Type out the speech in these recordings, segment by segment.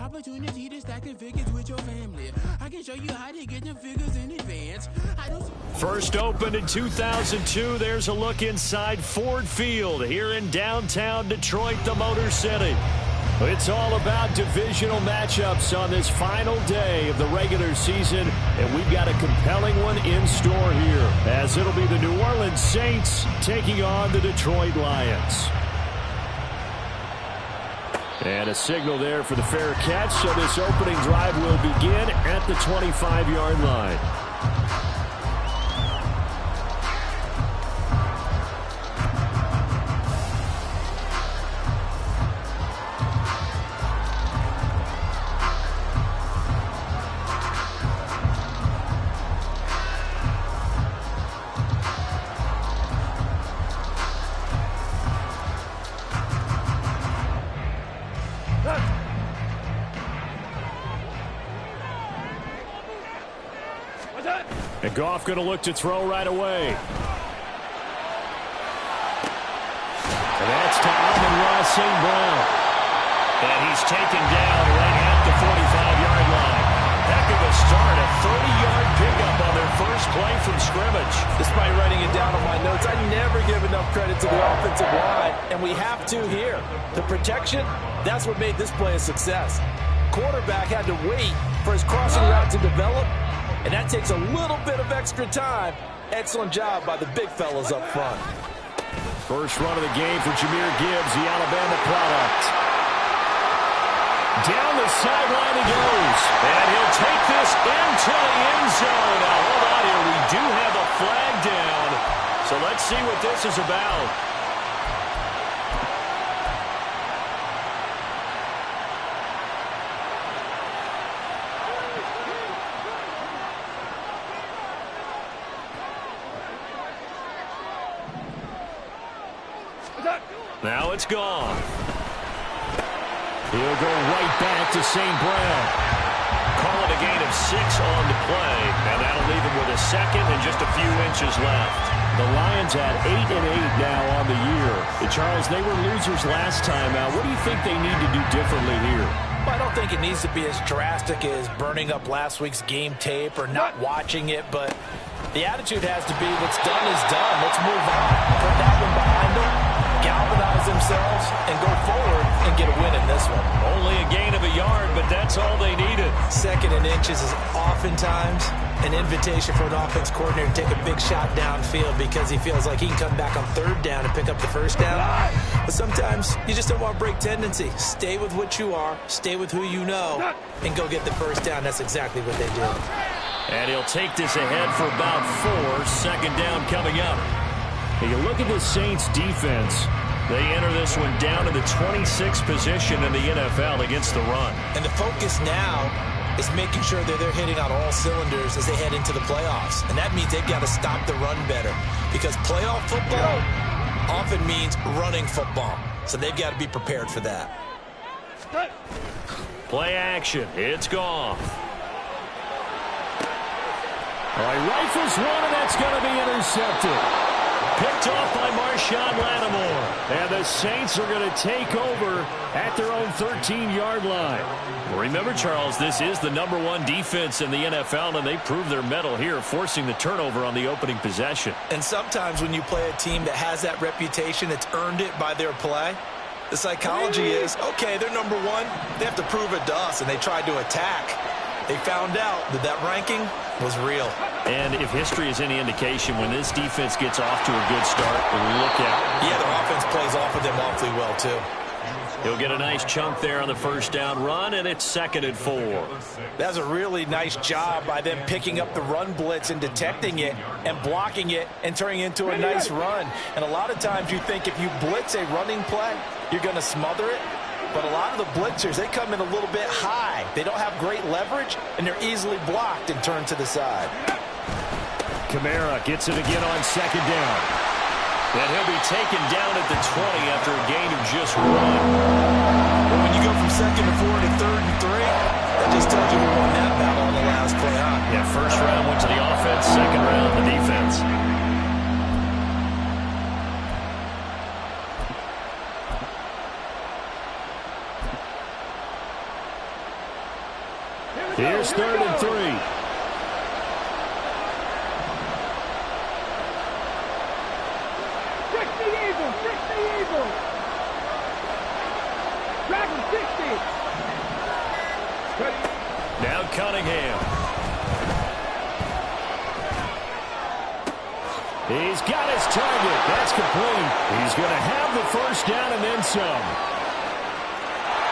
Opportunity to stack the figures with your family. I can show you how to get the figures in advance. First opened in 2002. There's a look inside Ford Field here in downtown Detroit, the Motor City. It's all about divisional matchups on this final day of the regular season, and we've got a compelling one in store here, as it'll be the New Orleans Saints taking on the Detroit Lions. And a signal there for the fair catch, so this opening drive will begin at the 25-yard line. And Goff going to look to throw right away. And that's to Amon-Ra St. Brown. And he's taken down right at the 45-yard line. Heck of a start, a 30-yard pickup on their first play from scrimmage. Despite writing it down on my notes, I never give enough credit to the offensive line, and we have to here. The protection, that's what made this play a success. Quarterback had to wait for his crossing route to develop, and that takes a little bit of extra time. Excellent job by the big fellas up front. First run of the game for Jahmyr Gibbs, the Alabama product. Down the sideline he goes. And he'll take this into the end zone. Now, hold on here. We do have a flag down. So let's see what this is about. Now it's gone. He'll go right back to St. Brown. Call it a gain of 6 on the play, and that'll leave him with a second and just a few inches left. The Lions at 8-8 now on the year. And Charles, they were losers last time out. What do you think they need to do differently here? Well, I don't think it needs to be as drastic as burning up last week's game tape or not watching it, but the attitude has to be what's done is done. Let's move on. Put that one behind them. Galvanize themselves and go forward and get a win in this one. Only a gain of a yard, but that's all they needed. Second and inches is oftentimes an invitation for an offense coordinator to take a big shot downfield because he feels like he can come back on third down and pick up the first down. But sometimes you just don't want to break tendency. Stay with what you are, stay with who you know, and go get the first down. That's exactly what they did. And he'll take this ahead for about 4. Second down coming up. You look at the Saints defense. They enter this one down to the 26th position in the NFL against the run. And the focus now is making sure that they're hitting on all cylinders as they head into the playoffs. And that means they've got to stop the run better. Because playoff football often means running football. So they've got to be prepared for that. Play action. It's gone. All right, rifles one, and that's going to be intercepted. Picked off by Marshawn Lattimore. And the Saints are going to take over at their own 13-yard line. Remember, Charles, this is the #1 defense in the NFL, and they proved their mettle here, forcing the turnover on the opening possession. And sometimes when you play a team that has that reputation, that's earned it by their play, the psychology is, okay, they're #1. They have to prove it to us, and they tried to attack. They found out that that ranking was real. And if history is any indication, when this defense gets off to a good start, look out. Yeah, their offense plays off of them awfully well, too. He'll get a nice chunk there on the first down run, and it's 2nd and 4. That's a really nice job by them picking up the run blitz and detecting it and blocking it and turning it into a nice run. And a lot of times you think if you blitz a running play, you're going to smother it. But a lot of the blitzers, they come in a little bit high. They don't have great leverage, and they're easily blocked and turned to the side. Kamara gets it again on 2nd down. And he'll be taken down at the 20 after a gain of just 1. Well, when you go from 2nd and 4 to 3rd and 3, that just tells you who won that battle on the last play, huh? Yeah, first round went to the offense, second round the defense. Here's 3rd and 3. Now Cunningham. He's got his target. That's complete. He's going to have the first down and then some.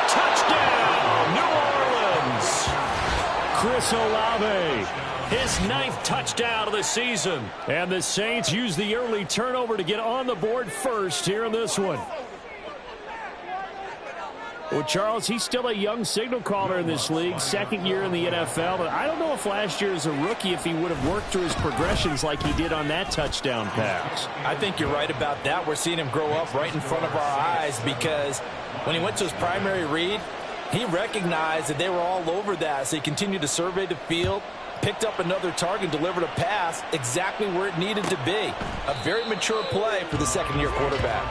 Touchdown, New Orleans. Chris Olave, his 9th touchdown of the season. And the Saints use the early turnover to get on the board first here in this one. Well, Charles, he's still a young signal caller in this league, 2nd year in the NFL, but I don't know if last year as a rookie if he would have worked through his progressions like he did on that touchdown pass. I think you're right about that. We're seeing him grow up right in front of our eyes because when he went to his primary read, he recognized that they were all over that, so he continued to survey the field, picked up another target, delivered a pass exactly where it needed to be. A very mature play for the 2nd-year quarterback.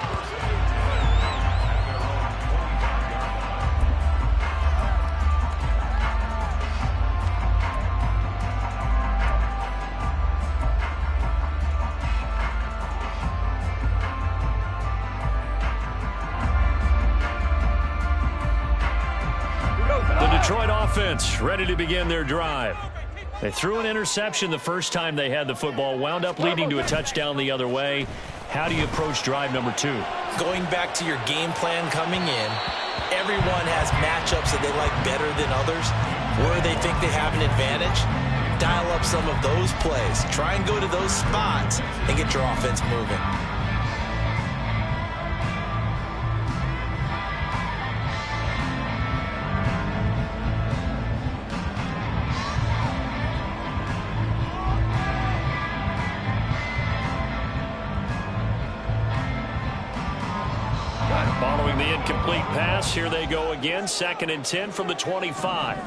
Detroit offense ready to begin their drive. They threw an interception the first time they had the football, wound up leading to a touchdown the other way. How do you approach drive number 2? Going back to your game plan coming in, everyone has matchups that they like better than others, where they think they have an advantage. Dial up some of those plays. Try and go to those spots and get your offense moving. Following the incomplete pass, here they go again. 2nd and 10 from the 25.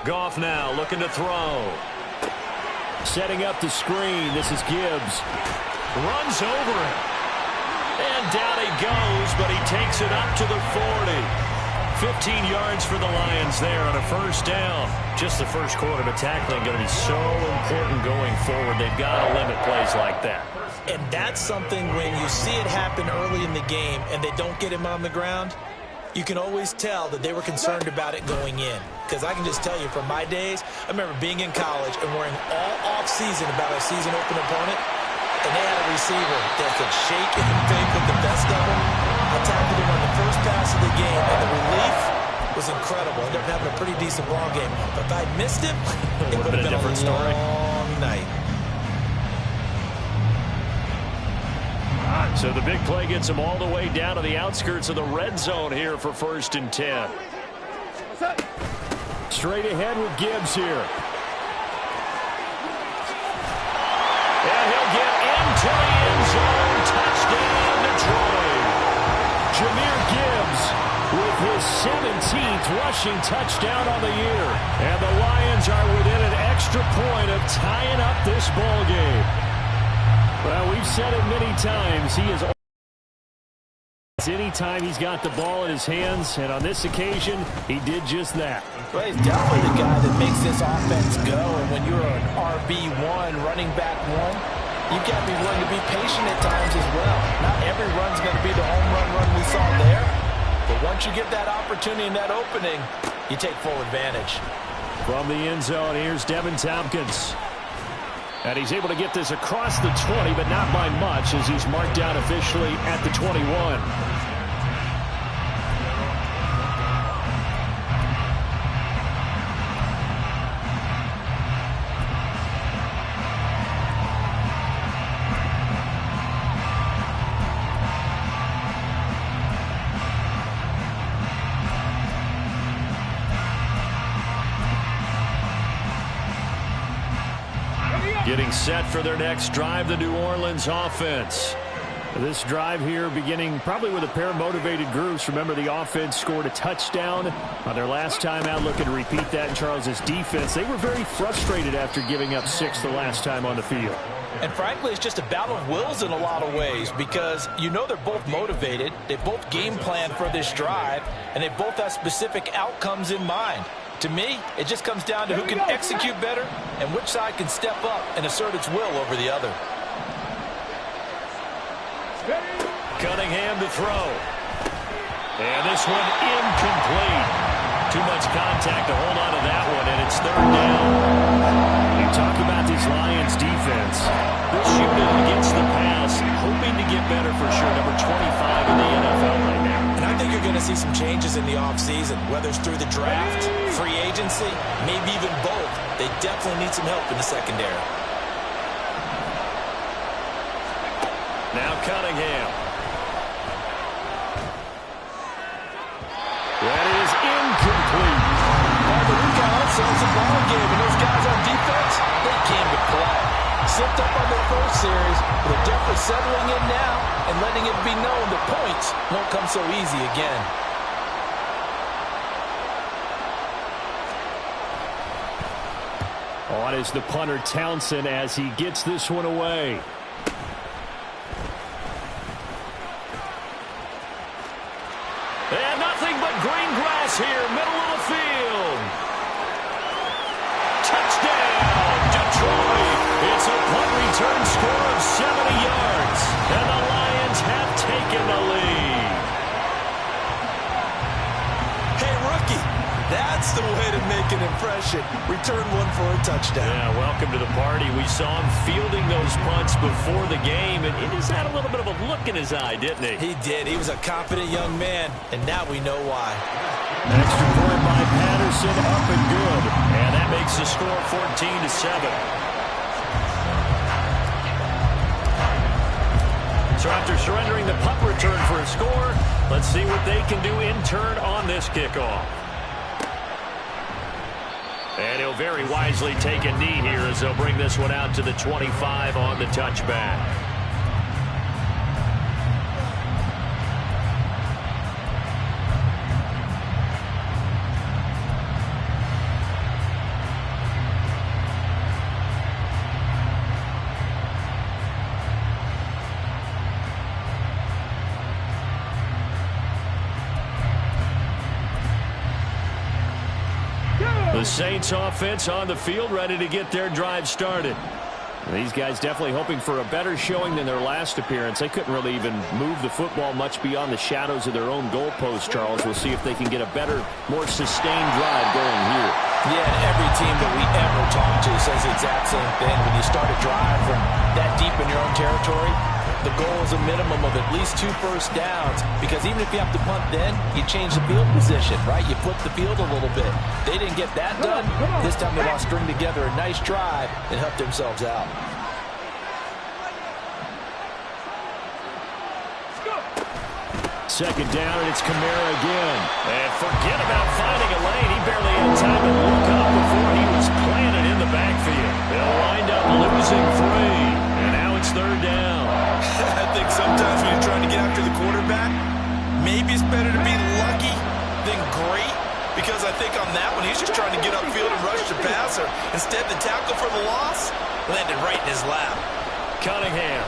Goff now looking to throw. Setting up the screen. This is Gibbs. Runs over it. And down he goes, but he takes it up to the 40. 15 yards for the Lions there on a first down. Just the first quarter, but tackling going to be so important going forward. They've got to limit plays like that. And that's something when you see it happen early in the game and they don't get him on the ground, you can always tell that they were concerned about it going in. Because I can just tell you from my days, I remember being in college and worrying all off-season about our season-open opponent, and they had a receiver that could shake and fake with the best of them. I tackled him on the first pass of the game, and the relief was incredible. Ended up having a pretty decent ball game. But if I'd missed him, it would have been a different story. Long night. So the big play gets them all the way down to the outskirts of the red zone here for 1st and 10. Straight ahead with Gibbs here. And he'll get into the end zone. Touchdown, Detroit. Jahmyr Gibbs with his 17th rushing touchdown on the year. And the Lions are within an extra point of tying up this ball game. Well, we've said it many times. He is anytime he's got the ball in his hands, and on this occasion, he did just that. Well, he's definitely the guy that makes this offense go, and when you're an RB1, running back 1, you've got to be willing to be patient at times as well. Not every run's going to be the home run we saw there, but once you get that opportunity and that opening, you take full advantage. From the end zone, here's Devin Tompkins. And he's able to get this across the 20, but not by much as he's marked down officially at the 21. Getting set for their next drive, the New Orleans offense. This drive here beginning probably with a pair of motivated groups. Remember, the offense scored a touchdown on their last time out. Looking to repeat that in Charles's defense. They were very frustrated after giving up 6 the last time on the field. And frankly, it's just a battle of wills in a lot of ways because you know they're both motivated. They both game plan for this drive, and they both have specific outcomes in mind. To me, it just comes down to who can execute better and which side can step up and assert its will over the other. Cunningham to throw. And this one incomplete. Too much contact to hold on to that one, and it's third down. You talk about this Lions defense. This unit against the pass, hoping to get better for sure. Number 25 in the NFL right now. And I think you're going to see some changes in the offseason, whether it's through the draft, free agency, maybe even both. They definitely need some help in the secondary. Now Cunningham. That is incomplete. We got ourselves a ball game, and those guys on defense, they came to play. Slipped up on their first series, but they're definitely settling in now and letting it be known the points won't come so easy again. On is the punter Townsend as he gets this one away. And nothing but green grass here, middle of the field. Touchdown, Detroit. It's a punt return score of 70 yards. And the Lions have taken the lead. Hey, rookie, that's the way to make an impression. Return one for a touchdown. Yeah, welcome to the party. We saw him fielding those punts before the game, and he just had a little bit of a look in his eye, didn't he? He did. He was a confident young man, and now we know why. Extra point by Patterson, up and good. And that makes the score 14-7. So after surrendering the punt return for a score, let's see what they can do in turn on this kickoff. And he'll very wisely take a knee here as they'll bring this one out to the 25 on the touchback. The Saints offense on the field, ready to get their drive started. These guys definitely hoping for a better showing than their last appearance. They couldn't really even move the football much beyond the shadows of their own goalpost, Charles. We'll see if they can get a better, more sustained drive going here. Yeah, every team that we ever talk to says the exact same thing. When you start a drive from that deep in your own territory, the goal is a minimum of at least 2 first downs, because even if you have to punt then, you change the field position, right? You flip the field a little bit. They didn't get that done. This time they want to string together a nice drive and help themselves out. Second down, and it's Kamara again. And forget about finding a lane. He barely had time to look up before he was planted in the backfield. They'll wind up losing 3. And now it's third down. I think sometimes when you're trying to get after the quarterback, maybe it's better to be lucky than great, because I think on that one, he's just trying to get upfield and rush the passer. Instead, the tackle for the loss landed right in his lap. Cunningham.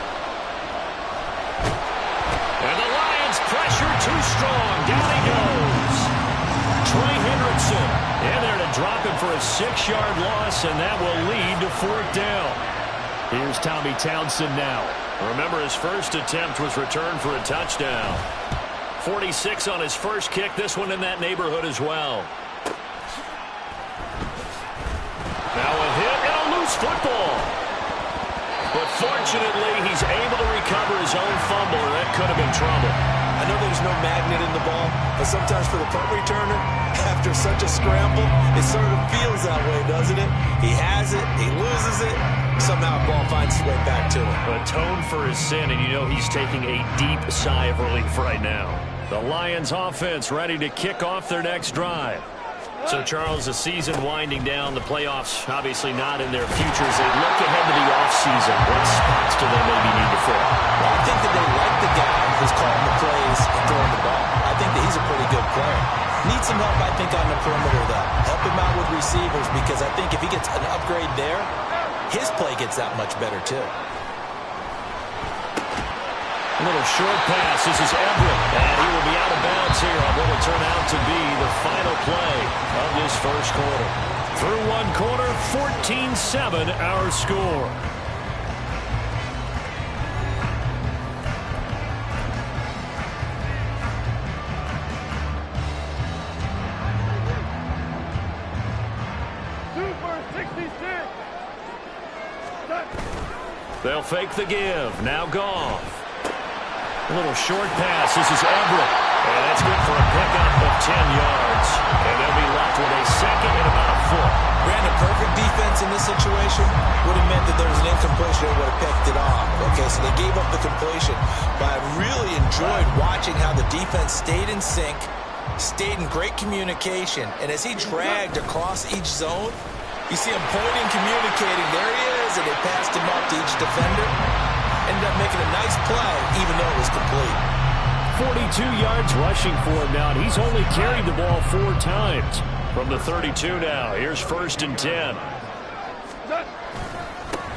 And the Lions pressure too strong. Down he goes. Troy Hendrickson in there to drop him for a 6-yard loss, and that will lead to fourth down. Here's Tommy Townsend now. Remember, his first attempt was returned for a touchdown. 46 on his first kick. This one in that neighborhood as well. Now a hit and a loose football. But fortunately, he's able to recover his own fumble, or that could have been trouble. I know there's no magnet in the ball, but sometimes for the punt returner, after such a scramble, it sort of feels that way, doesn't it? He has it, he loses it, somehow the ball finds its way back to him. Atone for his sin, and you know he's taking a deep sigh of relief right now. The Lions offense ready to kick off their next drive. So, Charles, the season winding down, the playoffs obviously not in their futures. They look ahead to the offseason. What spots do they maybe need to fill? Well, I think that they like the guy who's calling the plays and throwing the ball. I think that he's a pretty good player. Needs some help, I think, on the perimeter, though. Help him out with receivers, because I think if he gets an upgrade there, his play gets that much better, too. A little short pass. This is Everett. And he will be out of bounds here on what will turn out to be the final play of this first quarter. Through one quarter, 14-7 our score. They'll fake the give. Now Goff. A little short pass. This is Everett. And that's good for a pickup of 10 yards. And they'll be left with a second and about a foot. Brandon, perfect defense in this situation would have meant that there was an incompletion. They would have picked it off. Okay, so they gave up the completion. But I really enjoyed watching how the defense stayed in sync, stayed in great communication. And as he dragged across each zone, you see him pointing, communicating. There he is, and they passed him up to each defender. Ended up making a nice play, even though it was complete. 42 yards rushing for him now, and he's only carried the ball 4 times. From the 32 now, here's 1st and 10.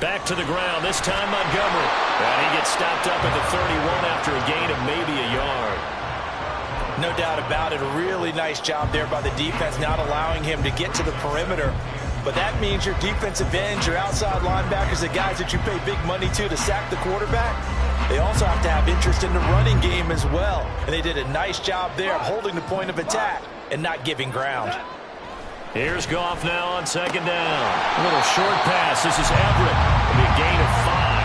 Back to the ground, this time Montgomery. And he gets stopped up at the 31 after a gain of maybe a yard. No doubt about it. A really nice job there by the defense, not allowing him to get to the perimeter. But that means your defensive ends, your outside linebackers, the guys that you pay big money to sack the quarterback, they also have to have interest in the running game as well. And they did a nice job there of holding the point of attack and not giving ground. Here's Goff now on 2nd down. A little short pass. This is Everett. It'll be a gain of 5.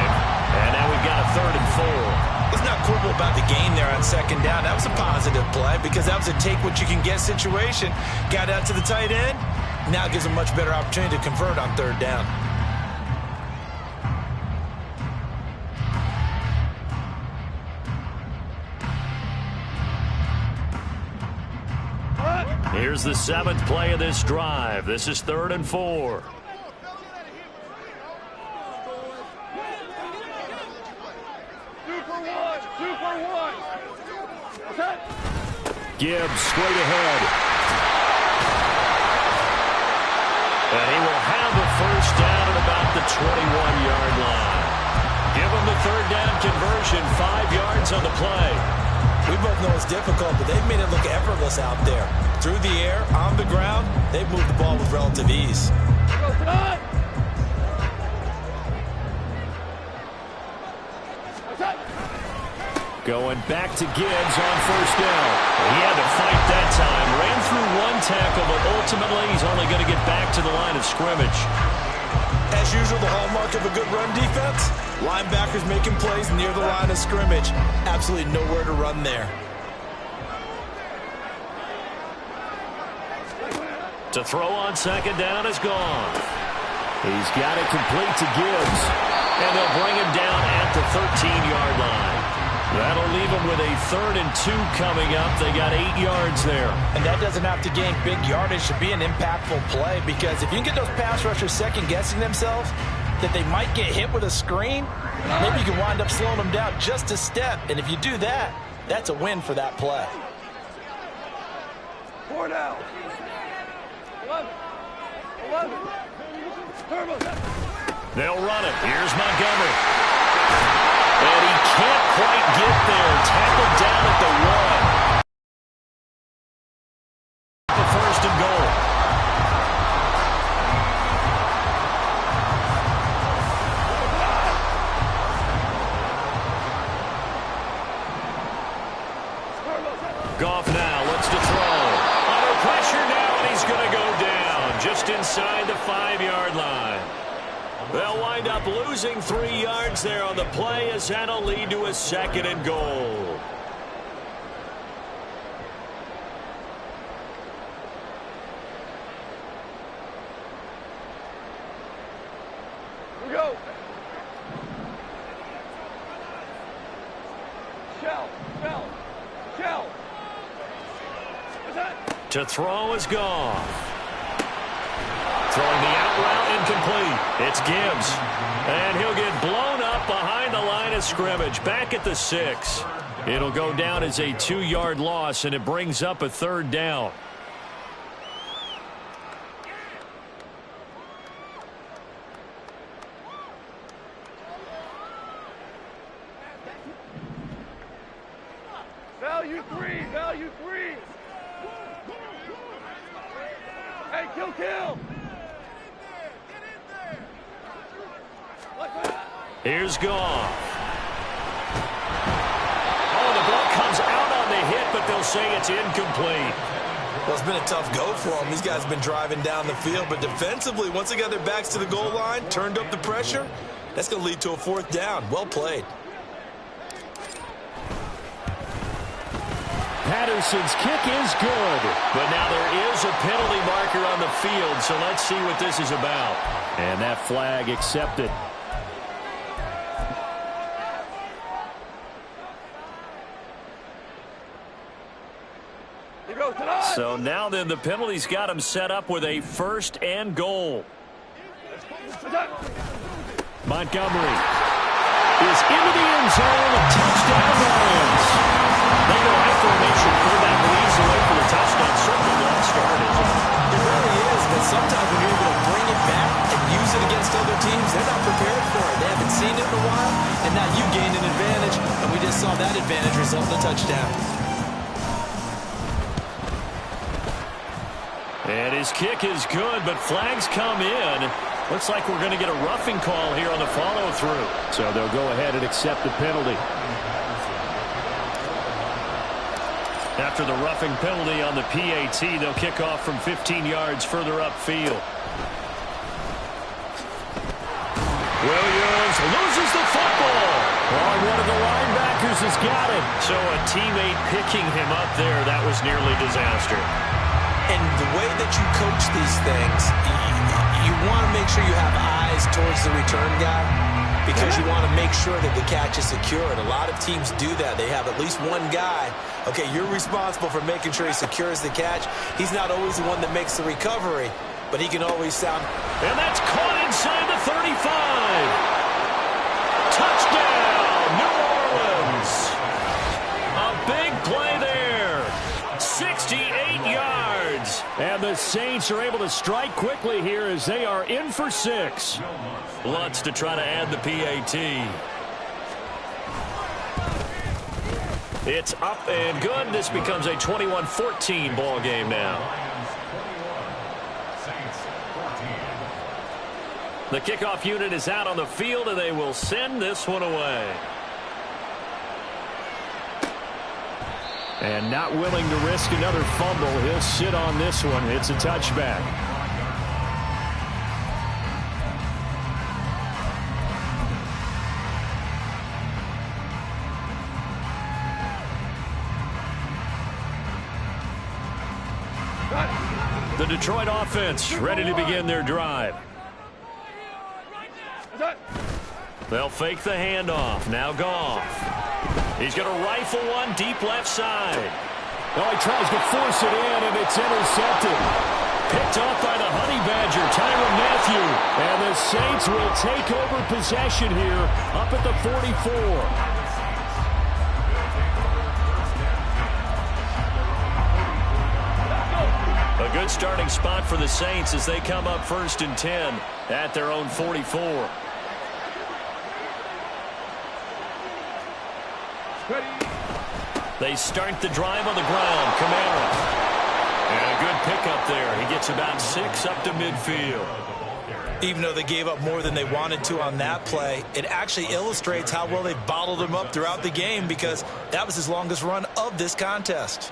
And now we've got a 3rd and 4. It's not quibble about the gain there on 2nd down. That was a positive play because that was a take-what-you-can-get situation. Got out to the tight end. Now gives a much better opportunity to convert on 3rd down. Here's the 7th play of this drive. This is 3rd and 4. Gibbs straight ahead. And he will have the 1st down at about the 21-yard line. Give him the 3rd down conversion, 5 yards on the play. We both know it's difficult, but they've made it look effortless out there. Through the air, on the ground, they've moved the ball with relative ease. Going back to Gibbs on 1st down. He had to fight that time. Ran through 1 tackle, but ultimately he's only going to get back to the line of scrimmage. As usual, the hallmark of a good run defense, linebackers making plays near the line of scrimmage. Absolutely nowhere to run there. To throw on 2nd down is gone. He's got it complete to Gibbs. And they'll bring him down at the 13-yard line. That'll leave them with a 3rd and 2 coming up. They got 8 yards there. And that doesn't have to gain big yardage to be an impactful play, because if you can get those pass rushers second-guessing themselves that they might get hit with a screen, maybe you can wind up slowing them down just a step. And if you do that, that's a win for that play. 4 down. 11. They'll run it. Here's Montgomery. And he can't quite get there. Tackled down at the 1. The 1st and goal. Goff now looks to throw. Under pressure now, and he's going to go down just inside the 5-yard line. They'll wind up losing 3 yards there on the play, as that'll lead to a 2nd and goal. Here we go. Shell. To throw is Goff. Throwing the out route incomplete. It's Gibbs. And he'll get blown up behind the line of scrimmage. Back at the 6. It'll go down as a 2-yard loss, and it brings up a 3rd down. Value 3. Hey, kill. Here's Goff. Oh, the ball comes out on the hit, but they'll say it's incomplete. Well, it's been a tough go for them. These guys have been driving down the field, but defensively, once they got their backs to the goal line, turned up the pressure, that's going to lead to a 4th down. Well played. Patterson's kick is good, but now there is a penalty marker on the field, so let's see what this is about. And that flag accepted. So now then the penalty's got him set up with a 1st and goal. Montgomery is into the end zone. Touchdown Lions. They go high formation. Quarterback leads away for the touchdown. Certainly well started. It really is, but sometimes when you're able to bring it back and use it against other teams, they're not prepared for it. They haven't seen it in a while, and now you gained an advantage, and we just saw that advantage result in a touchdown. And his kick is good, but flags come in. Looks like we're going to get a roughing call here on the follow-through. So they'll go ahead and accept the penalty. After the roughing penalty on the PAT, they'll kick off from 15 yards further upfield. Williams loses the football. Oh, one of the linebackers has got it. So a teammate picking him up there, that was nearly disaster. And the way that you coach these things, you want to make sure you have eyes towards the return guy because you want to make sure that the catch is secured. A lot of teams do that. They have at least one guy. Okay, you're responsible for making sure he secures the catch. He's not always the one that makes the recovery, but he can always sound. And that's caught inside the 35. Touchdown, New Orleans. A big play there. 68 yards. And the Saints are able to strike quickly here as they are in for 6. Lutz to try to add the PAT. It's up and good. This becomes a 21-14 ball game now. The kickoff unit is out on the field, and they will send this one away. And not willing to risk another fumble, he'll sit on this one. It's a touchback. The Detroit offense ready to begin their drive. They'll fake the handoff. Now Goff. He's going to rifle one deep left side. Oh, he tries to force it in, and it's intercepted. Picked off by the Honey Badger, Tyrann Mathieu. And the Saints will take over possession here up at the 44. A good starting spot for the Saints as they come up 1st and 10 at their own 44. They start the drive on the ground. Kamara. And a good pickup there. He gets about 6 up to midfield. Even though they gave up more than they wanted to on that play, it actually illustrates how well they bottled him up throughout the game because that was his longest run of this contest.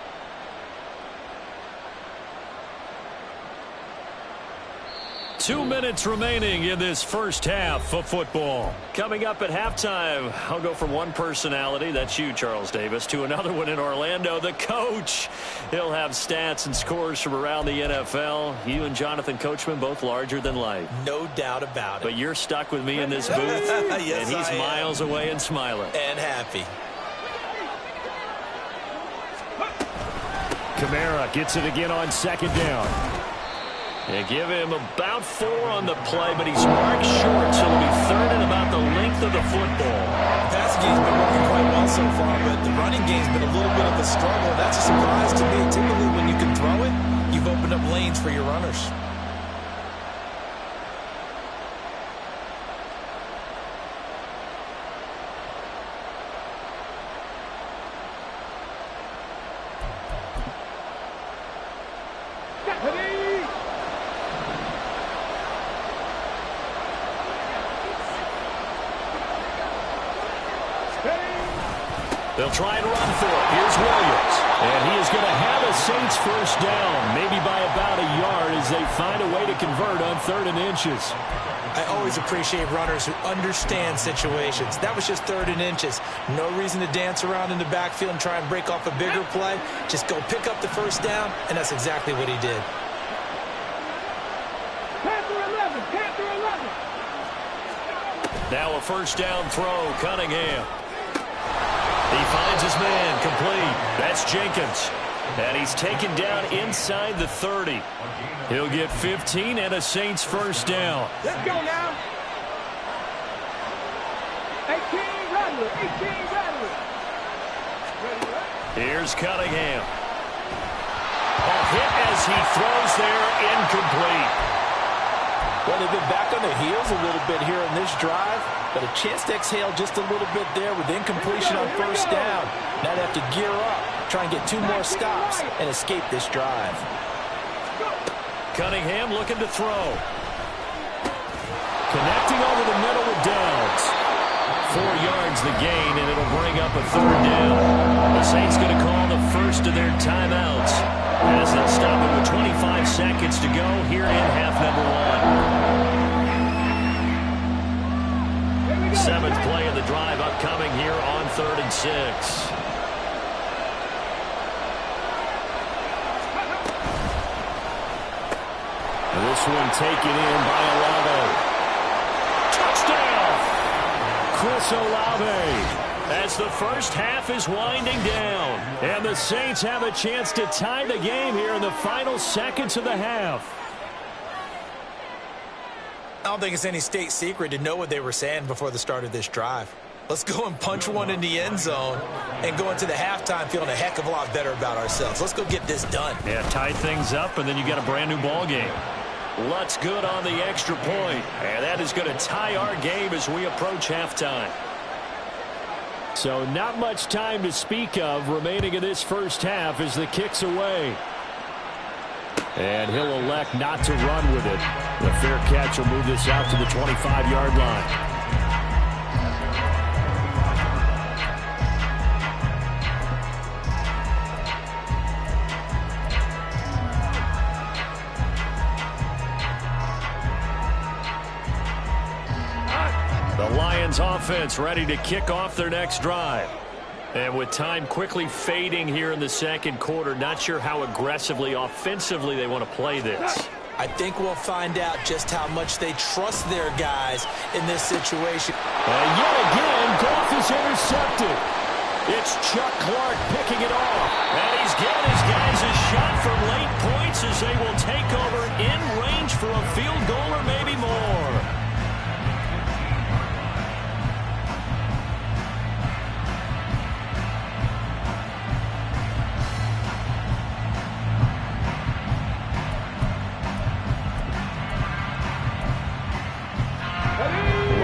Two minutes remaining in this first half of football. Coming up at halftime, I'll go from one personality, that's you, Charles Davis, to another one in Orlando, the coach. He'll have stats and scores from around the NFL. You and Jonathan Coachman, both larger than life. No doubt about it. But you're stuck with me in this booth, yes, and he's miles away and smiling. And happy. Kamara gets it again on 2nd down. They give him about 4 on the play, but he's marked short, so it'll be 3rd and about the length of the football. The passing game's been working quite well so far, but the running game's been a little bit of a struggle. That's a surprise to me. Typically, when you can throw it, you've opened up lanes for your runners. They'll try and run for it. Here's Williams. And he is going to have a Saints first down, maybe by about a yard as they find a way to convert on 3rd and inches. I always appreciate runners who understand situations. That was just 3rd and inches. No reason to dance around in the backfield and try and break off a bigger play. Just go pick up the first down, and that's exactly what he did. Panther 11, Panther 11. Now a first down throw, Cunningham. He finds his man, complete. That's Jenkins. And he's taken down inside the 30. He'll get 15 and a Saints first down. Let's go now. 18 Rattler, 18 Rattler. Here's Cunningham. A hit as he throws there, incomplete. Well, they've been back on their heels a little bit here on this drive, but a chance to exhale just a little bit there with incompletion on first down. Now they have to gear up, try and get 2 more stops, and escape this drive. Cunningham looking to throw. Connecting over the middle with Downs. 4 yards the gain, and it'll bring up a 3rd down. The Saints going to call the first of their timeouts as they'll stop it with 25 seconds to go here in half number 1. 7th play of the drive upcoming here on 3rd and 6. And this one taken in by Olave. Touchdown! Chris Olave. As the first half is winding down. And the Saints have a chance to tie the game here in the final seconds of the half. I don't think it's any state secret to know what they were saying before the start of this drive. Let's go and punch one in the end zone and go into the halftime feeling a heck of a lot better about ourselves. Let's go get this done. Yeah, tie things up, and then you got a brand new ball game. Lutz good on the extra point, and that is going to tie our game as we approach halftime. So not much time to speak of remaining in this first half as the kick's away. And he'll elect not to run with it. The fair catch will move this out to the 25-yard line. The Lions offense ready to kick off their next drive. And with time quickly fading here in the second quarter, not sure how aggressively, offensively they want to play this. I think we'll find out just how much they trust their guys in this situation. And yet again, Goff is intercepted. It's Chuck Clark picking it off. And he's giving his guys a shot from late points as they will take over in range for a field goal or maybe more.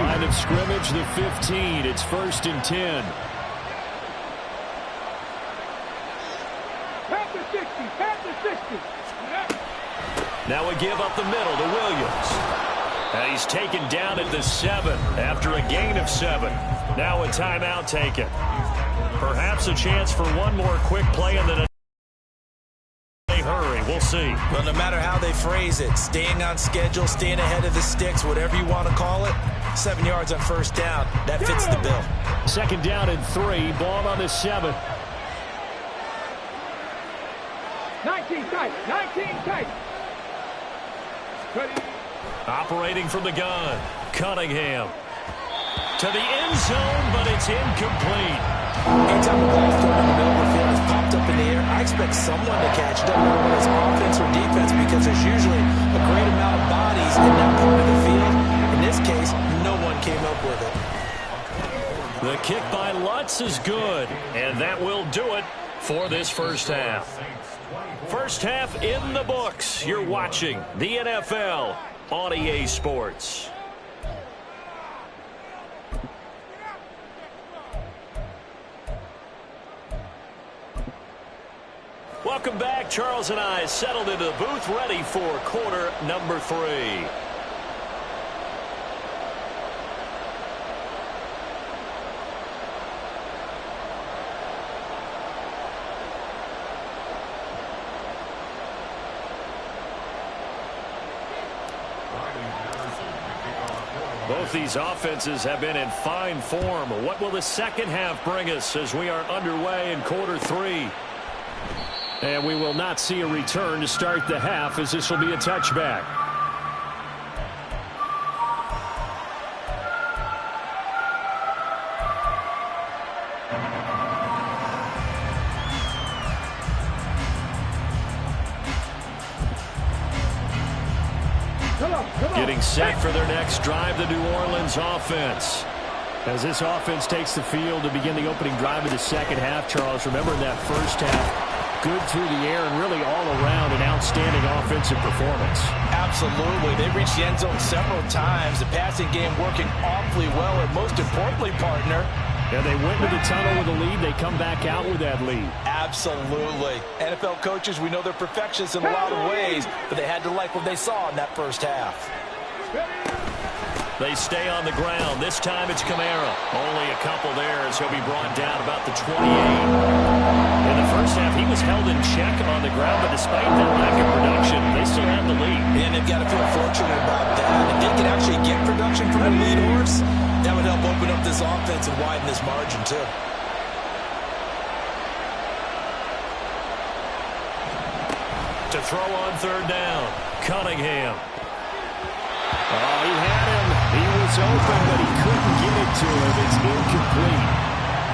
Line of scrimmage, the 15. It's 1st and 10. Panther 60, Panther 60. Now we give up the middle to Williams. And he's taken down at the 7 after a gain of 7. Now a timeout taken. Perhaps a chance for one more quick play and then a hurry. We'll see. Well, no matter how they phrase it, staying on schedule, staying ahead of the sticks, whatever you want to call it, 7 yards on first down, that fits the bill. 2nd down and 3, ball on the 7. 19 tight, 19 tight. Operating from the gun, Cunningham. To the end zone, but it's incomplete. Anytime the ball's thrown in the middle of the field, it's popped up in the air, I expect someone to catch it. Doesn't matter whether it's offense or defense, because there's usually a great amount of bodies in that part of the field. In this case, no one came up with it. The kick by Lutz is good, and that will do it for this first half. First half in the books. You're watching the NFL on EA Sports. Welcome back. Charles and I settled into the booth ready for quarter number 3. Both these offenses have been in fine form. What will the second half bring us as we are underway in quarter 3? And we will not see a return to start the half, as this will be a touchback. Getting set for their next drive, the New Orleans offense. As this offense takes the field to begin the opening drive of the second half, Charles, remember in that first half, good through the air and really all around an outstanding offensive performance. Absolutely. They reached the end zone several times. The passing game working awfully well, and most importantly, partner, yeah, they went to the tunnel with a lead. They come back out with that lead. Absolutely. NFL coaches, we know they're perfectionists in a lot of ways, but they had to like what they saw in that first half. They stay on the ground. This time it's Kamara. Only a couple there as he'll be brought down about the 28. In the first half, he was held in check on the ground, but despite that lack of production, they still have the lead. And they've got to feel fortunate about that. If they can actually get production from their lead horse, that would help open up this offense and widen this margin, too. To throw on third down, Cunningham. Oh, he had him. He was open, but he couldn't get it to him. It's incomplete.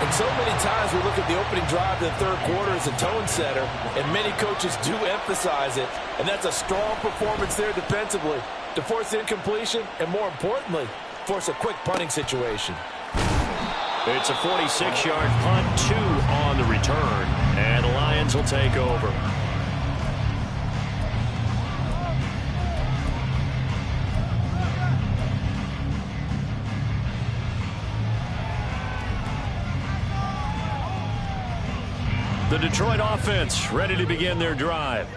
And so many times we look at the opening drive of the third quarter as a tone setter, and many coaches do emphasize it, and that's a strong performance there defensively to force incompletion and, more importantly, force a quick punting situation. It's a 46-yard punt, 2 on the return, and the Lions will take over. The Detroit offense ready to begin their drive.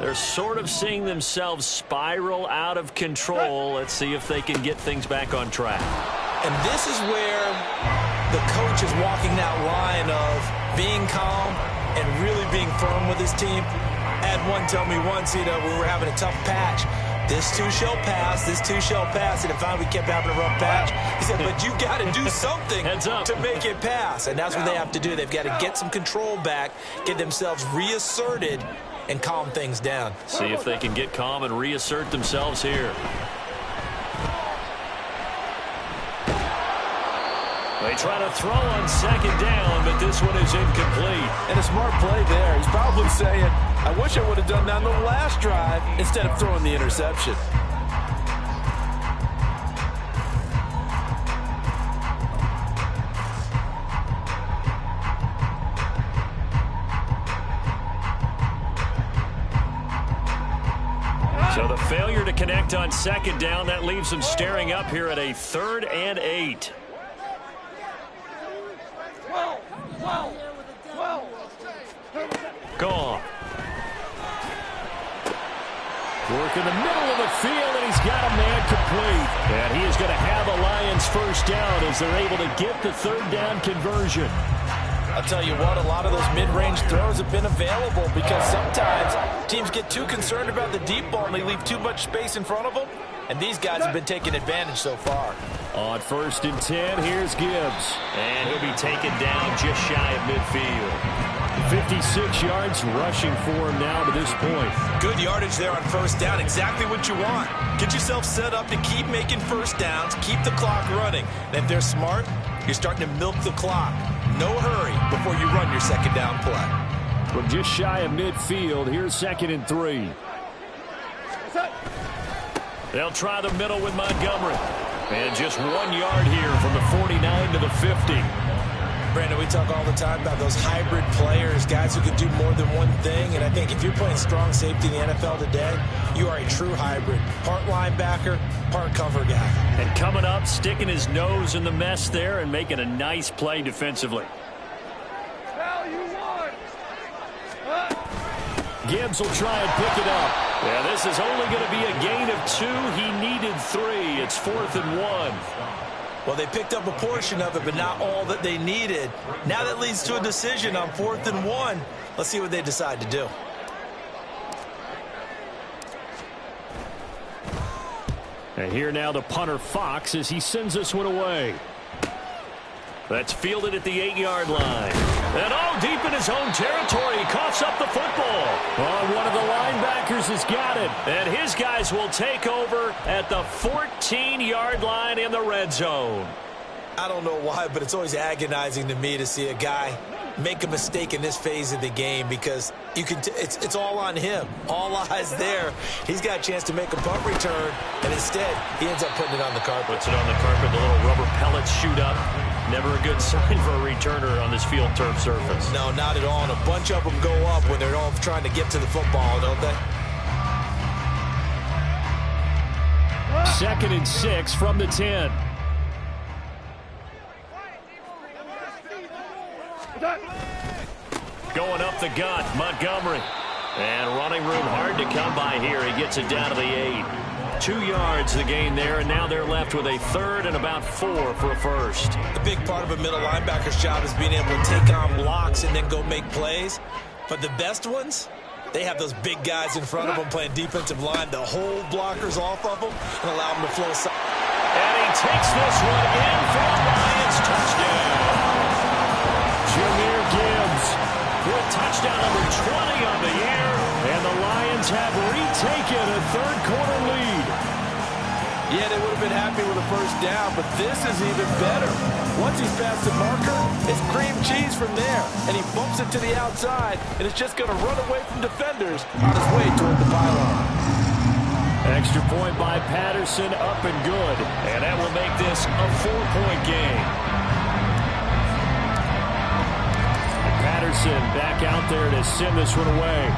They're sort of seeing themselves spiral out of control. Let's see if they can get things back on track. And this is where the coach is walking that line of being calm and really being firm with his team. I had one tell me once, we were having a tough patch. This too shall pass, this too shall pass. And if we kept having a rough patch, he said, but you got to do something to make it pass. And that's what they have to do. They've got to get some control back, get themselves reasserted, and calm things down. See if they can get calm and reassert themselves here. They try to throw on second down, but this one is incomplete. And a smart play there. He's probably saying, I wish I would have done that on the last drive instead of throwing the interception. So the failure to connect on second down, that leaves them staring up here at a 3rd and 8. Gone. Work in the middle of the field, and he's got a man complete. And he is going to have a Lions first down as they're able to get the 3rd down conversion. I'll tell you what, a lot of those mid-range throws have been available because sometimes teams get too concerned about the deep ball and they leave too much space in front of them. And these guys have been taking advantage so far. On 1st and 10, here's Gibbs. And he'll be taken down just shy of midfield. 56 yards rushing for him now to this point. Good yardage there on 1st down. Exactly what you want. Get yourself set up to keep making 1st downs, keep the clock running. And if they're smart, you're starting to milk the clock. No hurry before you run your 2nd down play. From just shy of midfield, here's 2nd and 3. They'll try the middle with Montgomery. And just 1 yard here from the 49 to the 50. Brandon, we talk all the time about those hybrid players, guys who can do more than one thing. And I think if you're playing strong safety in the NFL today, you are a true hybrid. Part linebacker, part cover guy. And coming up, sticking his nose in the mess there and making a nice play defensively. Gibbs will try and pick it up. Yeah, this is only going to be a gain of 2. He needed 3. It's 4th and 1. Well, they picked up a portion of it, but not all that they needed. Now that leads to a decision on 4th and 1. Let's see what they decide to do. And here now the punter Fox as he sends this one away. That's fielded at the 8-yard line. And deep in his own territory, he coughs up the football. One of the linebackers has got it. And his guys will take over at the 14-yard line in the red zone. I don't know why, but it's always agonizing to me to see a guy make a mistake in this phase of the game because it's all on him. All eyes there. He's got a chance to make a punt return, and instead he ends up putting it on the carpet. Puts it on the carpet. The little rubber pellets shoot up. Never a good sign for a returner on this field turf surface. No, not at all. And a bunch of them go up when they're all trying to get to the football, don't they? 2nd and 6 from the 10. Going up the gut, Montgomery. And running room hard to come by here. He gets it down to the 8. 2 yards the gain there, and now they're left with a 3rd and about 4 for a first. The big part of a middle linebacker's job is being able to take on blocks and then go make plays. But the best ones, they have those big guys in front of them playing defensive line to hold blockers off of them and allow them to flow aside. And he takes this one in for the Lions. Touchdown. Jahmyr Gibbs with touchdown number 20 on the year. And the Lions have retaken a third-quarter lead. Yeah, they would have been happy with a first down, but this is even better. Once he's past the marker, it's cream cheese from there. And he bumps it to the outside, and it's just going to run away from defenders on his way toward the pylon. Extra point by Patterson, up and good. And that will make this a 4-point game. And Patterson back out there to send this one away.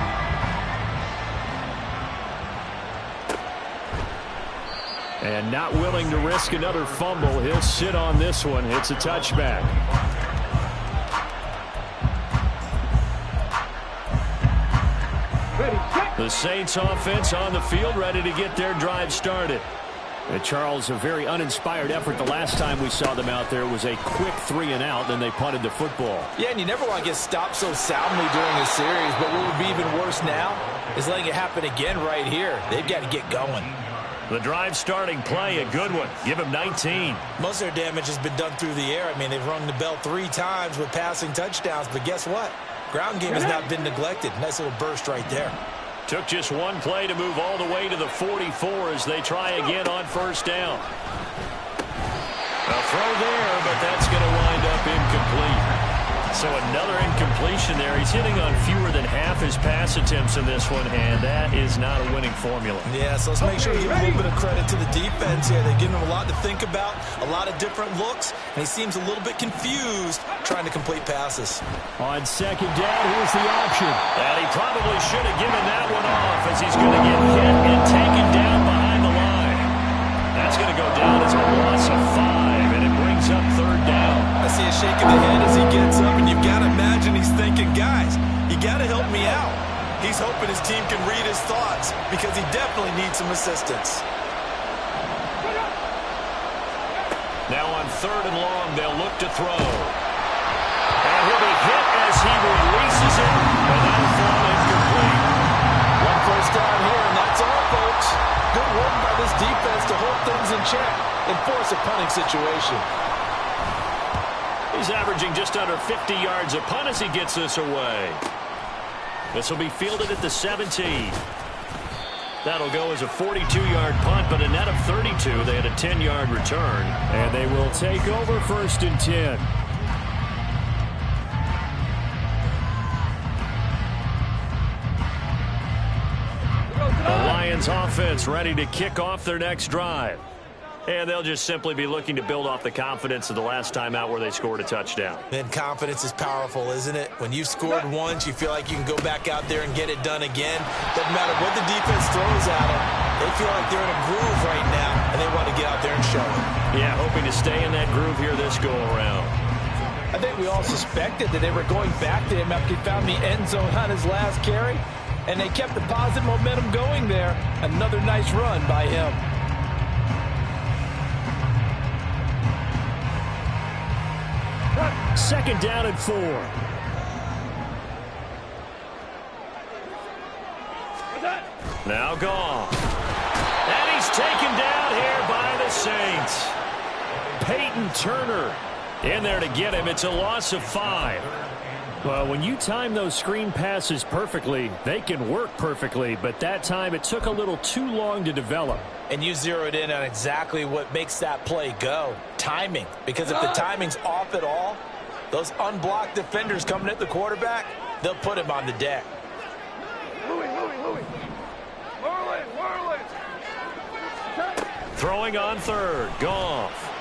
And not willing to risk another fumble. He'll sit on this one. It's a touchback. The Saints offense on the field, ready to get their drive started. And Charles, a very uninspired effort the last time we saw them out there. It was a quick 3 and out, then they punted the football. Yeah, and you never want to get stopped so soundly during a series, but what would be even worse now is letting it happen again right here. They've got to get going. The drive starting play, a good one. Give him 19. Most of their damage has been done through the air. I mean, they've rung the bell 3 times with passing touchdowns, but guess what? Ground game has not been neglected. Nice little burst right there. Took just one play to move all the way to the 44 as they try again on first down. A throw there, but that's going to wind up incomplete. So another incompletion there. He's hitting on fewer than half his pass attempts in this one, and that is not a winning formula. Yeah, so let's make sure we give a little bit of credit to the defense here. They're giving him a lot to think about, a lot of different looks, and he seems a little bit confused trying to complete passes. On second down, here's the option. And he probably should have given that one off as he's going to get hit and taken down behind the line. That's going to go down as a loss of 5, and it brings up third down. I see a shake of the head as he gets up, and you've got to imagine he's thinking, guys, you got to help me out. He's hoping his team can read his thoughts because he definitely needs some assistance. Now on third and long, they'll look to throw. And he'll be hit as he releases it, and that'll fall incomplete. One first down here, and that's all, folks. Good work by this defense to hold things in check and force a punting situation. He's averaging just under 50 yards a punt as he gets this away. This will be fielded at the 17. That'll go as a 42-yard punt, but a net of 32. They had a 10-yard return, and they will take over first and 10. The Lions offense ready to kick off their next drive. And they'll just simply be looking to build off the confidence of the last time out where they scored a touchdown. And confidence is powerful, isn't it? When you've scored once, you feel like you can go back out there and get it done again. Doesn't matter what the defense throws at them. They feel like they're in a groove right now, and they want to get out there and show it. Yeah, hoping to stay in that groove here this go-around. I think we all suspected that they were going back to him after he found the end zone on his last carry, and they kept the positive momentum going there. Another nice run by him. Second down and 4. Now gone. And he's taken down here Peyton Turner in there to get him. It's a loss of 5. Well, when you time those screen passes perfectly, they can work perfectly, but that time it took a little too long to develop. And you zeroed in on exactly what makes that play go. Timing. Because if the timing's off at all, those unblocked defenders coming at the quarterback, they'll put him on the deck. Throwing on third. Goff.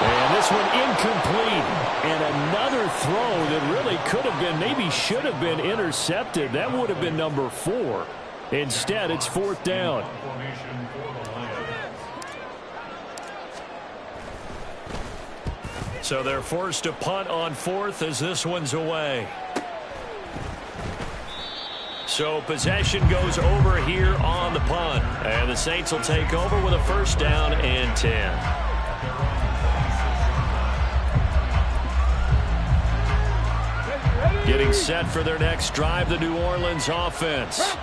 And this one incomplete. And another throw that really could have been, maybe should have been intercepted. That would have been number 4. Instead, it's 4th down. So they're forced to punt on 4th as this one's away. So possession goes over here on the punt. And the Saints will take over with a 1st down and 10. Getting set for their next drive, the New Orleans offense.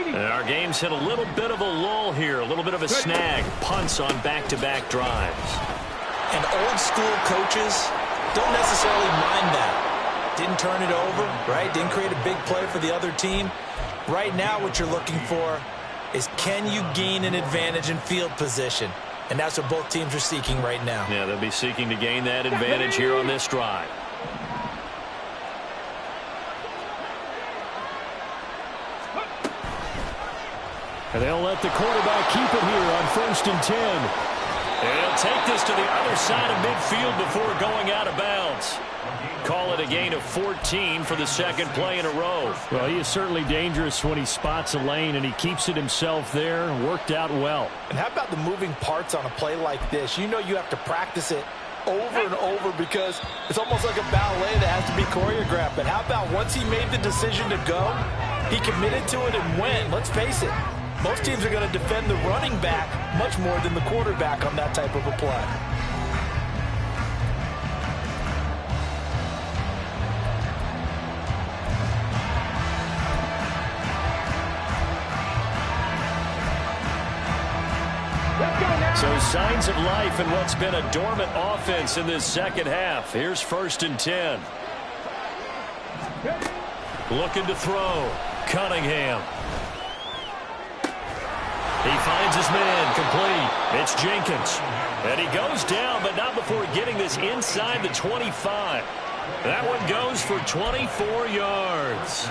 And our game's hit a little bit of a lull here, a little bit of a snag. Punts on back-to-back drives. And old school coaches don't necessarily mind that. Didn't turn it over, right? Didn't create a big play for the other team. Right now what you're looking for is, can you gain an advantage in field position? And that's what both teams are seeking right now. Yeah, they'll be seeking to gain that advantage here on this drive. And they'll let the quarterback keep it here on 1st and 10. And he'll take this to the other side of midfield before going out of bounds. Call it a gain of 14 for the second play in a row. Well, he is certainly dangerous when he spots a lane, and he keeps it himself there. Worked out well. And how about the moving parts on a play like this? You know you have to practice it over and over because it's almost like a ballet that has to be choreographed. But how about once he made the decision to go, he committed to it and went. Let's face it. Most teams are going to defend the running back much more than the quarterback on that type of a play. So signs of life in what's been a dormant offense in this second half. Here's 1st and 10. Looking to throw. Cunningham. He finds his man, complete. It's Jenkins. And he goes down, but not before getting this inside the 25. That one goes for 24 yards.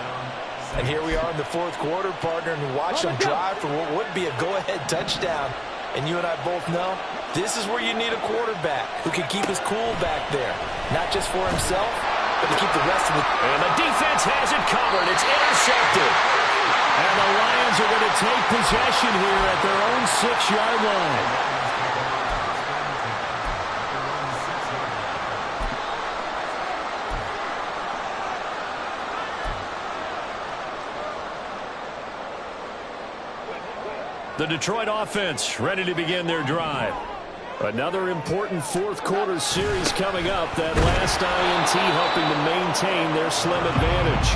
And here we are in the 4th quarter, partner, and watch them drive for what would be a go-ahead touchdown. And you and I both know this is where you need a quarterback who can keep his cool back there. Not just for himself, but to keep the rest of the... And the defense has it covered. It's intercepted. And the Lions are going to take possession here at their own 6-yard line. The Detroit offense ready to begin their drive. Another important 4th quarter series coming up. That last INT helping to maintain their slim advantage.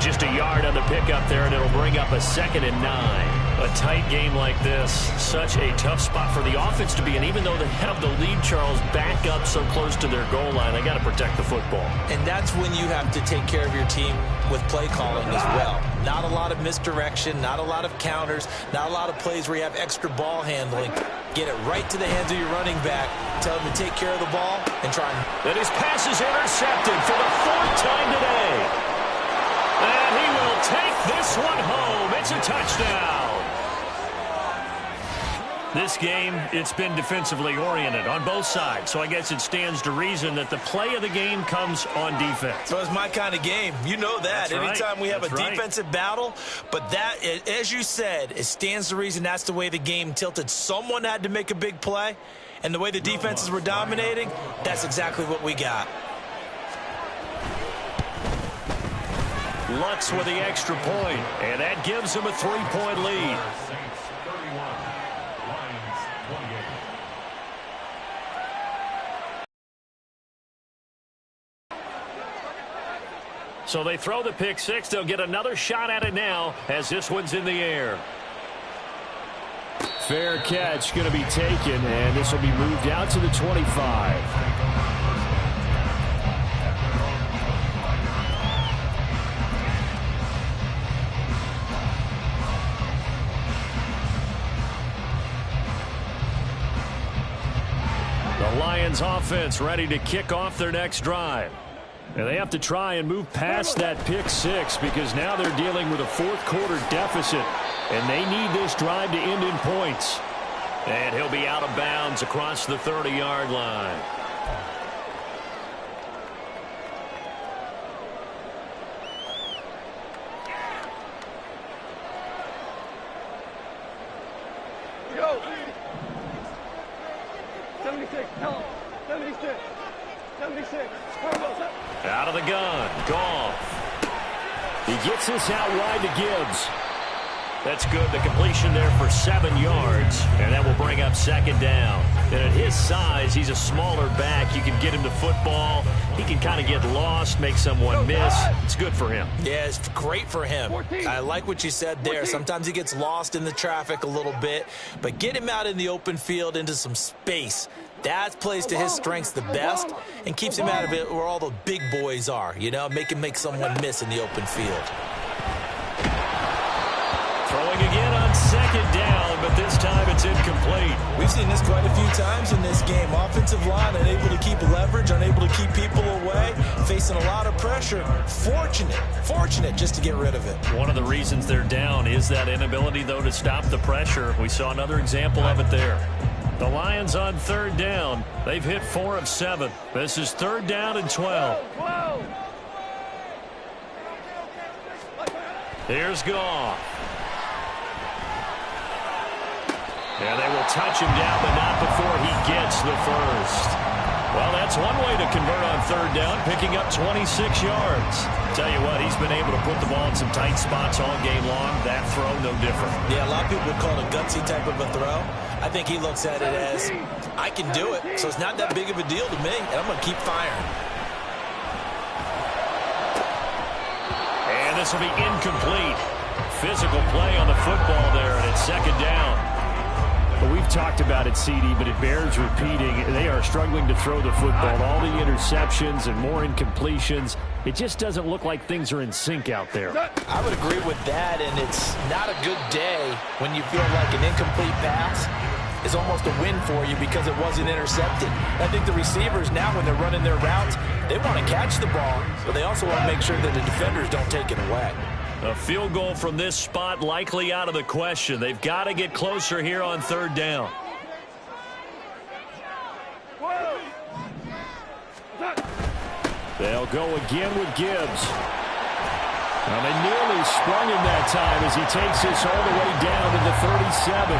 Just a yard on the pickup there, and it'll bring up a 2nd and 9. A tight game like this, such a tough spot for the offense to be in. Even though they have the lead, Charles, back up so close to their goal line, they got to protect the football. And that's when you have to take care of your team with play calling as well. Not a lot of misdirection, not a lot of counters, not a lot of plays where you have extra ball handling. Get it right to the hands of your running back. Tell him to take care of the ball and try and... And his pass is intercepted for the 4th time today. And he will take this one home. It's a touchdown. This game, it's been defensively oriented on both sides, so I guess it stands to reason that the play of the game comes on defense. So it's my kind of game. You know that. That's right. Anytime we have That's a defensive battle, but that, as you said, it stands to reason that's the way the game tilted. Someone had to make a big play, and the way the defenses were dominating, that's exactly what we got. Lutz with the extra point, and that gives him a 3-point lead. So they throw the pick six. They'll get another shot at it now as this one's in the air. Fair catch going to be taken, and this will be moved out to the 25. The Lions offense ready to kick off their next drive. And they have to try and move past that pick six because now they're dealing with a fourth-quarter deficit, and they need this drive to end in points. And he'll be out of bounds across the 30-yard line. Go. 76, tell him. 76. 76. Out of the gun. Goff. He gets this out wide to Gibbs. That's good. The completion there for 7 yards. And that will bring up second down. And at his size, he's a smaller back. You can get him the football. He can kind of get lost, make someone miss. It's good for him. Yeah, it's great for him. I like what you said there. Sometimes he gets lost in the traffic a little bit. But get him out in the open field into some space. That plays to his strengths the best and keeps him out of it where all the big boys are, you know, make someone miss in the open field. Throwing again on second down, but this time it's incomplete. We've seen this quite a few times in this game. Offensive line unable to keep leverage, unable to keep people away, facing a lot of pressure. Fortunate just to get rid of it. One of the reasons they're down is that inability, though, to stop the pressure. We saw another example of it there. The Lions on third down. They've hit 4 of 7. This is third down and 12. Here's Goff. And they will touch him down, but not before he gets the first. Well, that's one way to convert on third down, picking up 26 yards. Tell you what, he's been able to put the ball in some tight spots all game long. That throw, no different. Yeah, a lot of people would call it a gutsy type of a throw. I think he looks at it as, I can do it, so it's not that big of a deal to me, and I'm going to keep firing. And this will be incomplete. Physical play on the football there, and it's second down. Well, we've talked about it, CD, but it bears repeating. They are struggling to throw the football. All the interceptions and more incompletions. It just doesn't look like things are in sync out there. I would agree with that, and it's not a good day when you feel like an incomplete pass is almost a win for you because it wasn't intercepted. I think the receivers now, when they're running their routes, they want to catch the ball, but they also want to make sure that the defenders don't take it away. A field goal from this spot likely out of the question. They've got to get closer here on third down. They'll go again with Gibbs. Well, they nearly sprung him that time as he takes this all the way down to the 37.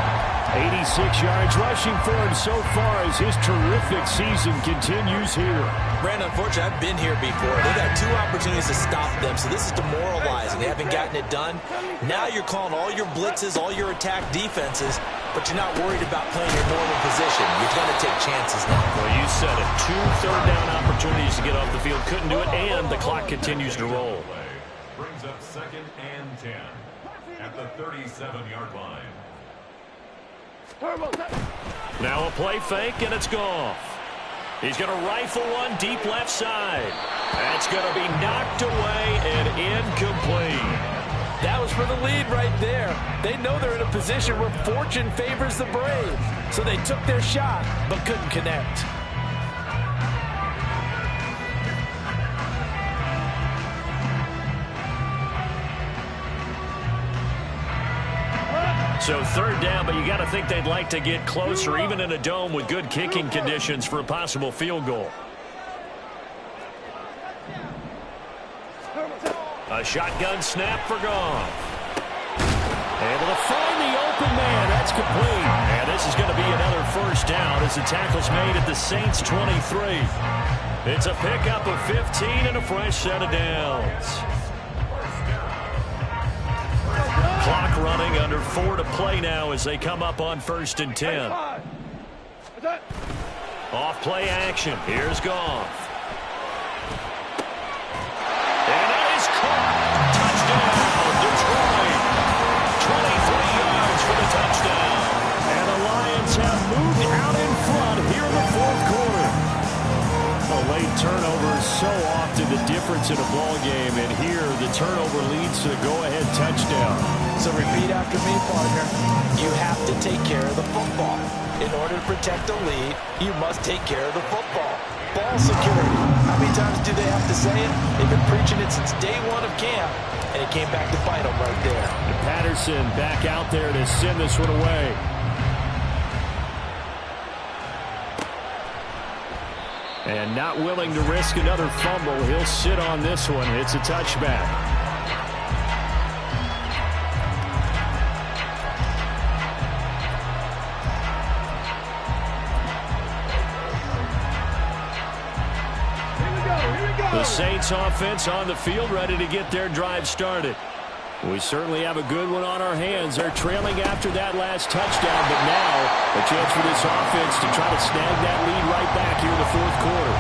86 yards rushing for him so far as his terrific season continues here. Brandon, unfortunately, I've been here before. They've had 2 opportunities to stop them, so this is demoralizing. They haven't gotten it done. Now you're calling all your blitzes, all your attack defenses, but you're not worried about playing your normal position. You're going to take chances now. Well, you said it. 2 third-down opportunities to get off the field. Couldn't do it, and the clock continues to roll. Brings up second and 10 at the 37-yard line. Now a play fake, and it's Goff. He's going to rifle one deep left side. That's going to be knocked away and incomplete. That was for the lead right there. They know they're in a position where fortune favors the brave. So they took their shot, but couldn't connect. So third down, but you got to think they'd like to get closer, even in a dome with good kicking conditions for a possible field goal. A shotgun snap for Goff. Able to find the open man. That's complete. And this is going to be another first down as the tackle's made at the Saints 23. It's a pickup of 15 and a fresh set of downs. Clock running, under 4 to play now as they come up on 1st and 10. Off play action. Here's Goff. And that is caught. Touchdown, Detroit. 23 yards for the touchdown. And so often the difference in a ball game, and here the turnover leads to the go-ahead touchdown. So repeat after me, partner. You have to take care of the football. In order to protect the lead, you must take care of the football. Ball security. How many times do they have to say it? They've been preaching it since day one of camp, and it came back to bite them right there. And Patterson back out there to send this one away. And not willing to risk another fumble, he'll sit on this one. It's a touchback. The Saints offense on the field, ready to get their drive started. We certainly have a good one on our hands. They're trailing after that last touchdown, but now a chance for this offense to try to snag that lead right back here in the fourth quarter.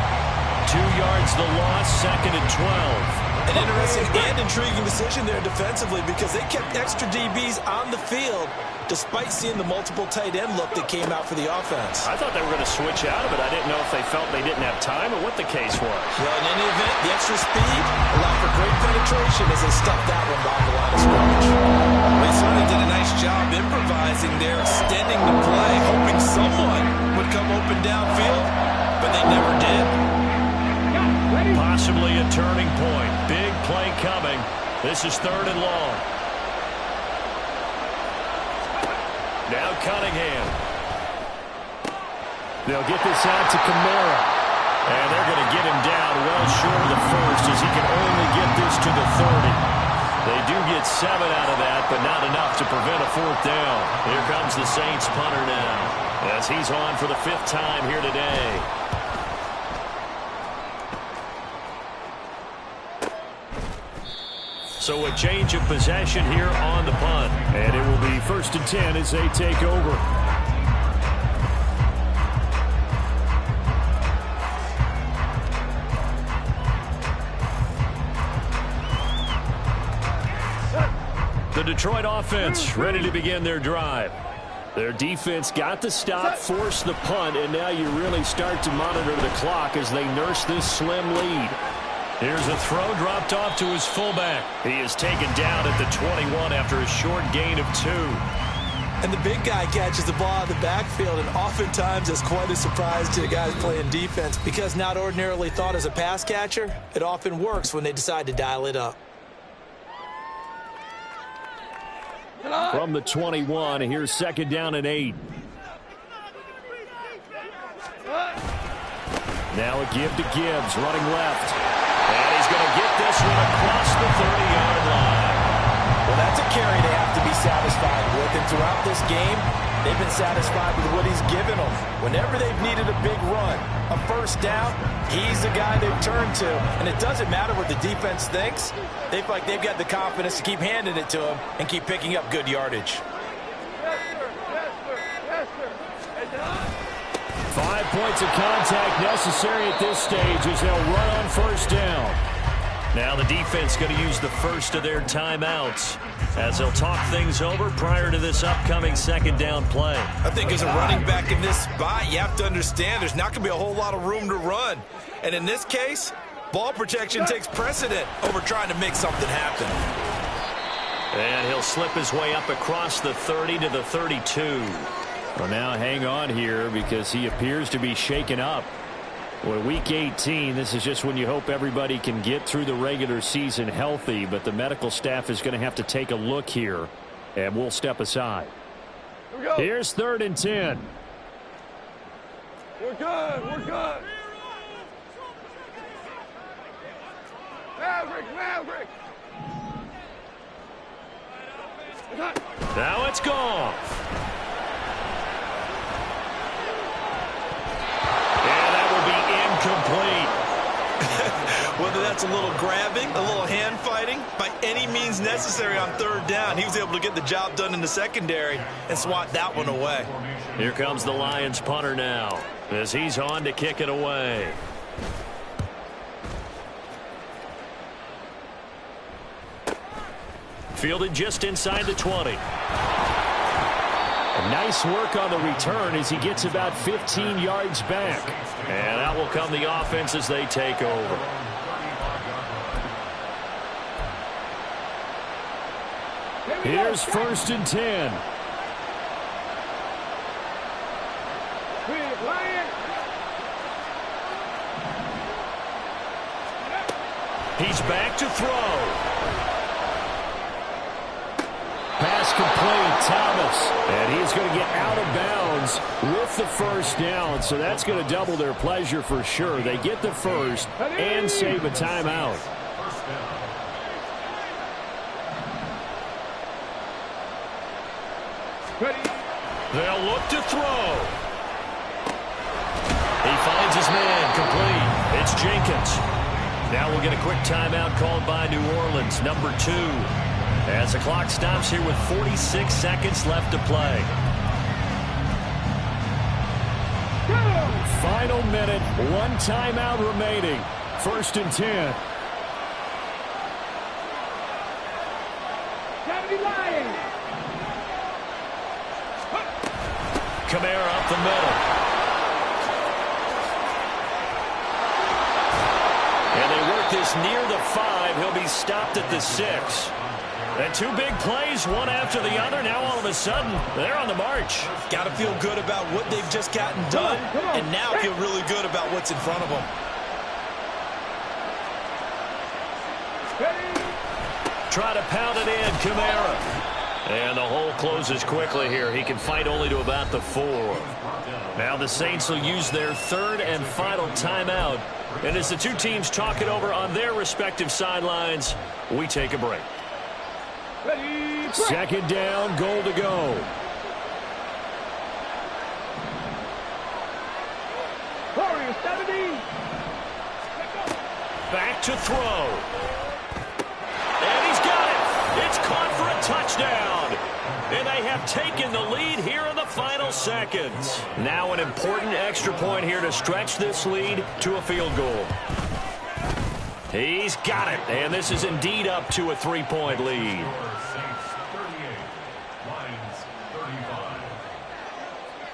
2 yards the loss, 2nd and 12. An interesting and intriguing decision there defensively because they kept extra DBs on the field despite seeing the multiple tight end look that came out for the offense. I thought they were going to switch out of it. I didn't know if they felt they didn't have time or what the case was. Well, in any event, the extra speed allowed for great penetration as they stuffed that one down the line of scrimmage. They certainly did a nice job improvising there, extending the play, hoping someone would come open downfield, but they never did. Possibly a turning point. Big play coming. This is 3rd and long. Now Cunningham. They'll get this out to Kamara. And they're going to get him down well short of the first as he can only get this to the 30. They do get 7 out of that, but not enough to prevent a 4th down. Here comes the Saints punter now as he's on for the 5th time here today. So a change of possession here on the punt. And it will be 1st and 10 as they take over. The Detroit offense ready to begin their drive. Their defense got the stop, forced the punt, and now you really start to monitor the clock as they nurse this slim lead. Here's a throw dropped off to his fullback. He is taken down at the 21 after a short gain of 2. And the big guy catches the ball out of the backfield, and oftentimes it's quite a surprise to the guys playing defense because not ordinarily thought as a pass catcher, it often works when they decide to dial it up. From the 21, here's 2nd down and 8. Now a give to Gibbs, running left. And he's going to get this one across the 30-yard line. Well, that's a carry they have to be satisfied with. And throughout this game, they've been satisfied with what he's given them. Whenever they've needed a big run, a 1st down, he's the guy they've turned to. And it doesn't matter what the defense thinks. They feel like they've got the confidence to keep handing it to him and keep picking up good yardage. Yes, sir. Yes, sir. Yes, sir. Hey, Don. 5 points of contact necessary at this stage as they'll run on 1st down. Now the defense going to use the first of their timeouts as they'll talk things over prior to this upcoming 2nd down play. I think as a running back in this spot, you have to understand there's not going to be a whole lot of room to run. And in this case, ball protection takes precedent over trying to make something happen. And he'll slip his way up across the 30 to the 32. Well, now hang on here because he appears to be shaken up. Well, week 18, this is just when you hope everybody can get through the regular season healthy, but the medical staff is going to have to take a look here, and we'll step aside. Here we go. Here's 3rd and 10. We're good. We're good. Maverick. Now it's gone. Complete. Whether that's a little grabbing, a little hand fighting, by any means necessary on 3rd down, he was able to get the job done in the secondary and swat that one away. Here comes the Lions punter now as he's on to kick it away. Fielded just inside the 20. Nice work on the return as he gets about 15 yards back. And out will come the offense as they take over. Here's 1st and 10. He's back to throw. Pass complete, Thomas. And he's going to get out of bounds with the 1st down. So that's going to double their pleasure for sure. They get the 1st and save a timeout. They'll look to throw. He finds his man complete. It's Jenkins. Now we'll get a quick timeout called by New Orleans, number 2. As the clock stops here with 46 seconds left to play. Final minute, 1 timeout remaining. 1st and 10. Kamara up the middle. And they work this near the 5. He'll be stopped at the 6. And 2 big plays, one after the other. Now all of a sudden, they're on the march. Got to feel good about what they've just gotten done, and now feel really good about what's in front of them. Try to pound it in, Kamara. And the hole closes quickly here. He can fight only to about the 4. Now the Saints will use their 3rd and final timeout. And as the 2 teams talk it over on their respective sidelines, we take a break. 2nd down, goal to go. Back to throw. And he's got it. It's caught for a touchdown. And they have taken the lead here in the final seconds. Now an important extra point here to stretch this lead to a field goal. He's got it. And this is indeed up to a 3-point lead.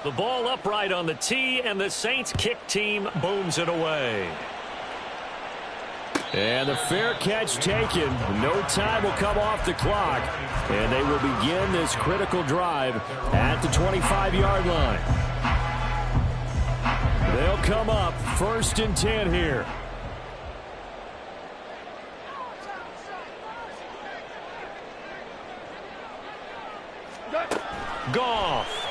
The ball upright on the tee, and the Saints kick team booms it away. And the fair catch taken. No time will come off the clock. And they will begin this critical drive at the 25-yard line. They'll come up 1st and 10 here. Goff.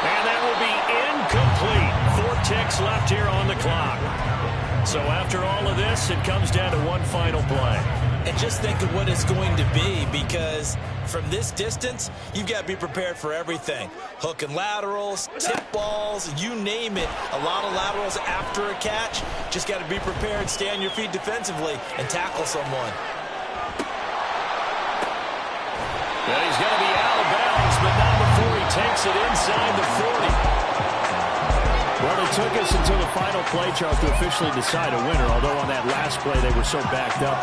And that will be incomplete. 4 ticks left here on the clock. So after all of this, it comes down to one final play. And just think of what it's going to be, because from this distance, you've got to be prepared for everything. Hook and laterals, tip balls, you name it. A lot of laterals after a catch. Just got to be prepared, stay on your feet defensively, and tackle someone. And he's going to be out of bounds, but not before he takes it inside the 40. Well, it took us until the final play chart to officially decide a winner, although on that last play they were so backed up.